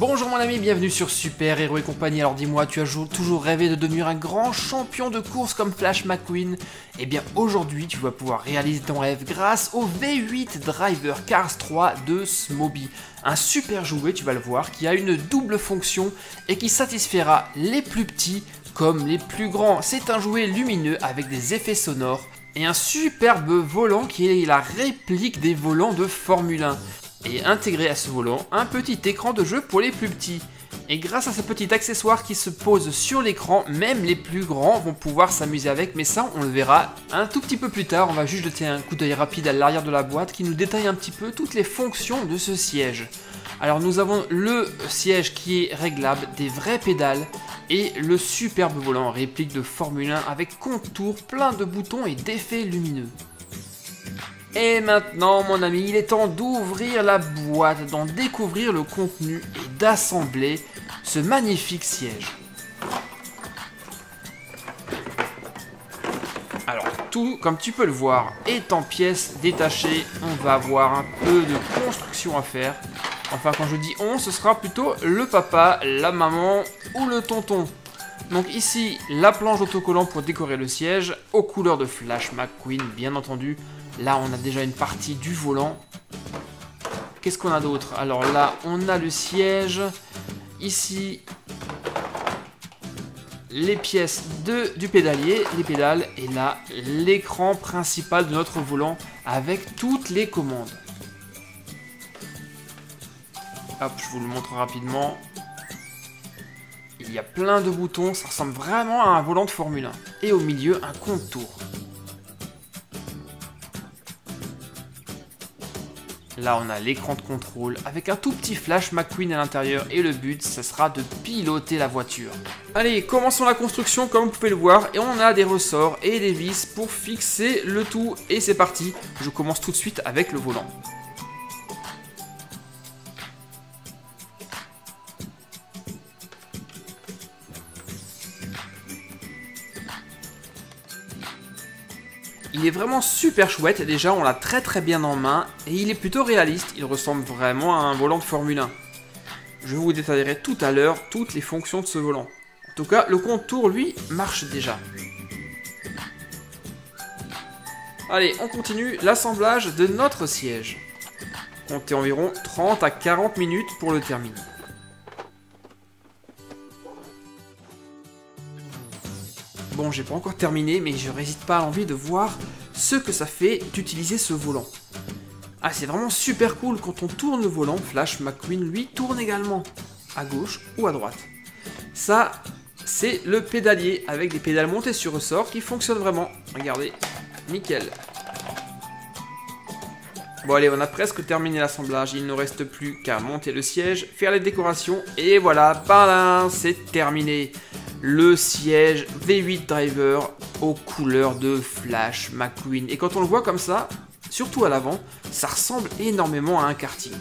Bonjour mon ami, bienvenue sur Super Héros et compagnie. Alors dis-moi, tu as toujours rêvé de devenir un grand champion de course comme Flash McQueen? Eh bien aujourd'hui, tu vas pouvoir réaliser ton rêve grâce au V8 Driver Cars 3 de Smoby. Un super jouet, tu vas le voir, qui a une double fonction et qui satisfera les plus petits comme les plus grands. C'est un jouet lumineux avec des effets sonores et un superbe volant qui est la réplique des volants de Formule 1. Et intégré à ce volant, un petit écran de jeu pour les plus petits. Et grâce à ce petit accessoire qui se pose sur l'écran, même les plus grands vont pouvoir s'amuser avec, mais ça on le verra un tout petit peu plus tard. On va juste jeter un coup d'œil rapide à l'arrière de la boîte qui nous détaille un petit peu toutes les fonctions de ce siège. Alors nous avons le siège qui est réglable, des vraies pédales et le superbe volant en réplique de Formule 1 avec contour, plein de boutons et d'effets lumineux. Et maintenant mon ami, il est temps d'ouvrir la boîte, d'en découvrir le contenu et d'assembler ce magnifique siège. Alors tout, comme tu peux le voir, est en pièces détachées. On va avoir un peu de construction à faire. Enfin quand je dis on, ce sera plutôt le papa, la maman ou le tonton. Donc ici, la planche d'autocollant pour décorer le siège, aux couleurs de Flash McQueen bien entendu. Là, on a déjà une partie du volant. Qu'est-ce qu'on a d'autre? Alors là, on a le siège. Ici, les pièces du pédalier, les pédales. Et là, l'écran principal de notre volant avec toutes les commandes. Hop, je vous le montre rapidement. Il y a plein de boutons. Ça ressemble vraiment à un volant de Formule 1. Et au milieu, un contour. Là, on a l'écran de contrôle avec un tout petit Flash McQueen à l'intérieur et le but, ce sera de piloter la voiture. Allez, commençons la construction comme vous pouvez le voir et on a des ressorts et des vis pour fixer le tout et c'est parti. Je commence tout de suite avec le volant. Il est vraiment super chouette, déjà on l'a très bien en main et il est plutôt réaliste, il ressemble vraiment à un volant de Formule 1. Je vous détaillerai tout à l'heure toutes les fonctions de ce volant. En tout cas, le contour lui marche déjà. Allez, on continue l'assemblage de notre siège. Comptez environ 30 à 40 minutes pour le terminer. Bon, j'ai pas encore terminé, mais je résiste pas à l'envie de voir ce que ça fait d'utiliser ce volant. Ah, c'est vraiment super cool quand on tourne le volant. Flash McQueen, lui, tourne également, à gauche ou à droite. Ça, c'est le pédalier, avec des pédales montées sur ressort qui fonctionnent vraiment. Regardez, nickel. Bon allez, on a presque terminé l'assemblage, il ne nous reste plus qu'à monter le siège, faire les décorations, et voilà, bam, c'est terminé. Le siège V8 Driver aux couleurs de Flash McQueen. Et quand on le voit comme ça, surtout à l'avant, ça ressemble énormément à un karting.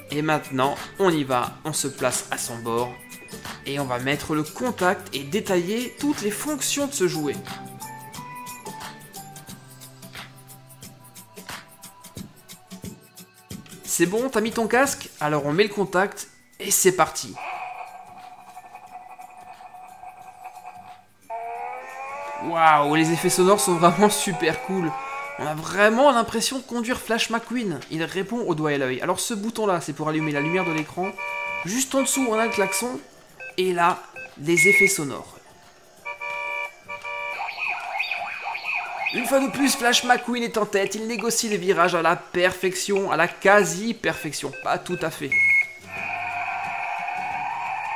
Et maintenant, on y va, on se place à son bord, et on va mettre le contact et détailler toutes les fonctions de ce jouet. C'est bon, t'as mis ton casque? Alors on met le contact et c'est parti. Waouh, les effets sonores sont vraiment super cool. On a vraiment l'impression de conduire Flash McQueen. Il répond au doigt et à l'œil. Alors ce bouton là, c'est pour allumer la lumière de l'écran. Juste en dessous, on a le klaxon. Et là, des effets sonores. Une fois de plus, Flash McQueen est en tête, il négocie les virages à la perfection, à la quasi-perfection, pas tout à fait.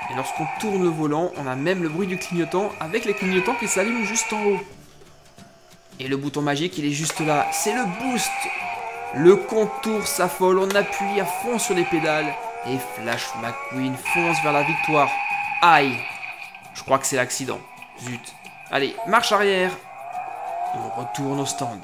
Et lorsqu'on tourne le volant, on a même le bruit du clignotant, avec les clignotants qui s'allument juste en haut. Et le bouton magique, il est juste là, c'est le boost. Le contour s'affole, on appuie à fond sur les pédales, et Flash McQueen fonce vers la victoire. Aïe, je crois que c'est l'accident, zut. Allez, marche arrière. On retourne au stand.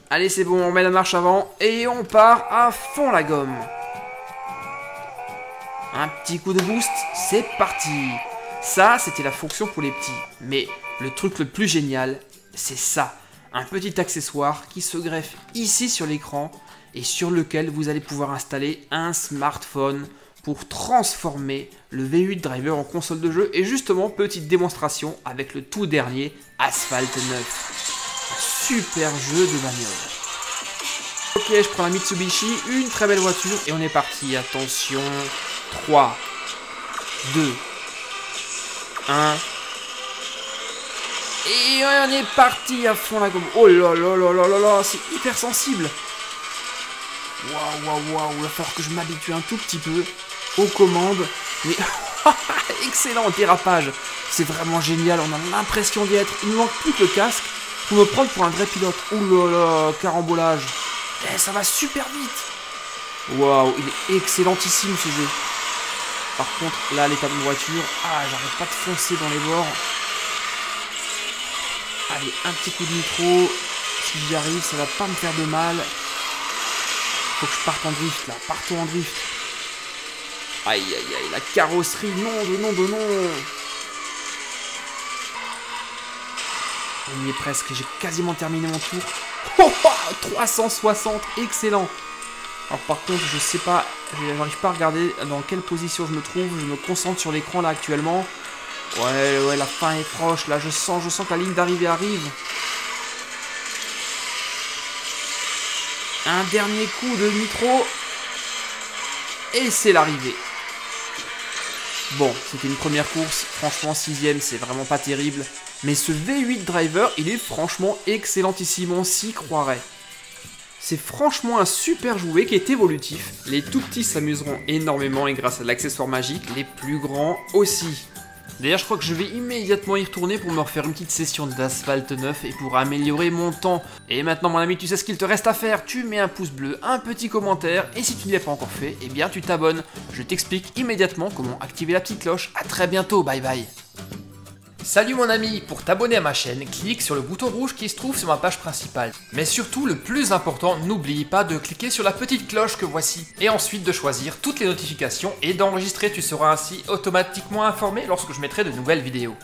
Allez, c'est bon, on met la marche avant et on part à fond la gomme. Un petit coup de boost, c'est parti. Ça, c'était la fonction pour les petits. Mais le truc le plus génial, c'est ça. un petit accessoire qui se greffe ici sur l'écran et sur lequel vous allez pouvoir installer un smartphone pour transformer le V8 Driver en console de jeu. Et justement, petite démonstration avec le tout dernier Asphalt 9. Un super jeu de bagnole. Ok, je prends la Mitsubishi, une très belle voiture et on est parti. Attention, 3, 2, 1. Et on est parti à fond la gomme. Oh là là là là là là, c'est hyper sensible. Waouh, waouh, waouh, il va falloir que je m'habitue un tout petit peu aux commandes. Mais excellent dérapage. C'est vraiment génial, on a l'impression d'y être. Il ne manque plus que le casque pour me prendre pour un vrai pilote. Oh là là, carambolage. Eh, ça va super vite. Waouh, il est excellentissime ce jeu. Par contre, là, l'état de ma voiture, j'arrête pas de foncer dans les bords. Allez, un petit coup de nitro. Si j'y arrive, ça va pas me faire de mal. Faut que je parte en drift, là. Partons en drift. Aïe, aïe, aïe, la carrosserie. Non, de non, de non. On y est presque. J'ai quasiment terminé mon tour. Oh, 360, excellent. Alors par contre, je sais pas, j'arrive pas à regarder dans quelle position je me trouve. Je me concentre sur l'écran là actuellement. Ouais, la fin est proche. Là, je sens que la ligne d'arrivée arrive. Un dernier coup de nitro. Et c'est l'arrivée. Bon, c'était une première course. Franchement, 6ème, c'est vraiment pas terrible. Mais ce V8 Driver, il est franchement excellentissime. On s'y croirait. C'est franchement un super jouet qui est évolutif. Les tout petits s'amuseront énormément et grâce à l'accessoire magique, les plus grands aussi. D'ailleurs, je crois que je vais immédiatement y retourner pour me refaire une petite session d'Asphalt 9 et pour améliorer mon temps. Et maintenant, mon ami, tu sais ce qu'il te reste à faire. Tu mets un pouce bleu, un petit commentaire et si tu ne l'as pas encore fait, eh bien tu t'abonnes. Je t'explique immédiatement comment activer la petite cloche. A très bientôt, bye bye. Salut mon ami, pour t'abonner à ma chaîne, clique sur le bouton rouge qui se trouve sur ma page principale. Mais surtout, le plus important, n'oublie pas de cliquer sur la petite cloche que voici. Et ensuite de choisir toutes les notifications et d'enregistrer, tu seras ainsi automatiquement informé lorsque je mettrai de nouvelles vidéos.